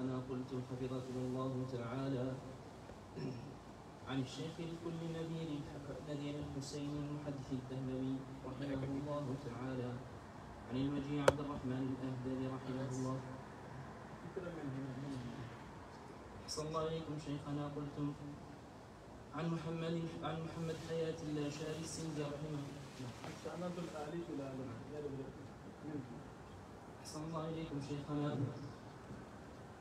أنا قلت حفظكم الله تعالى عن الشيخ لكل نذير الحسين المحدث الدهلوي رحمه الله تعالى، عن الوجيه عبد الرحمن الأهدلي رحمه الله. أحسن الله إليكم شيخنا. قلت عن محمد حياة الله شاري السندي رحمه الله. أحسن الله إليكم شيخنا.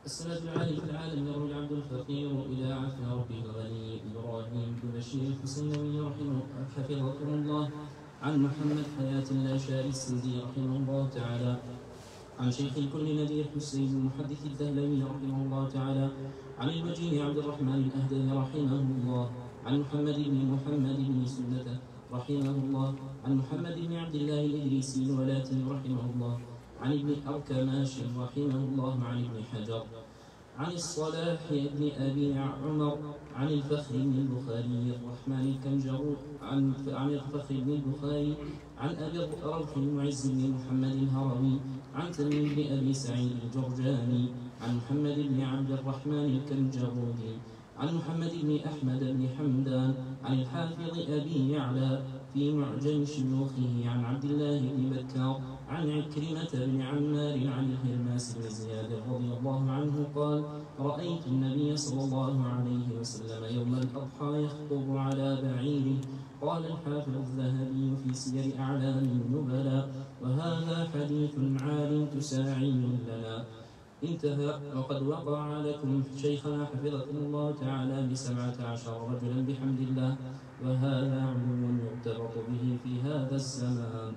السند العالي في العالم يروي العبد الفقير إلى عفو ربه الغني إبراهيم بن بشير الحسينوي حفظكم الله، عن محمد حياة الله شاري السندي رحمه الله تعالى، عن شيخ الكل نذير حسين المحدث الدهلوي رحمه الله تعالى، عن الوجيه عبد الرحمن الأهدلي رحمه الله، عن محمد بن سنة رحمه الله، عن محمد بن عبد الله الإدريسي الولاتي رحمه الله، عن ابن أركماش رحمه الله، عن ابن حجر، عن الصلاح بن أبي عمر، عن الفخر بن البخاري الرحمن الكنجر، عن الفخر بن البخاري، عن أبي روح المعز بن محمد الهروي، عن تميم بن أبي سعيد الجرجاني، عن محمد بن عبد الرحمن الكنجرودي، عن محمد بن أحمد بن حمدان، عن الحافظ أبي يعلى في معجم شيوخه، عن عبد الله بن بكار، عن عكرمة بن عمار، عن الهرماس بن زياد رضي الله عنه قال: رأيت النبي صلى الله عليه وسلم يوم الأضحى يخطب على بعيره. قال الحافظ الذهبي في سير أعلام النبلاء: وهذا حديث عال تساعي لنا. انتهى. وقد وقع لكم شيخنا حفظكم الله تعالى ب17 رجلا بحمد الله، وهذا علم يرتبط به في هذا الزمان.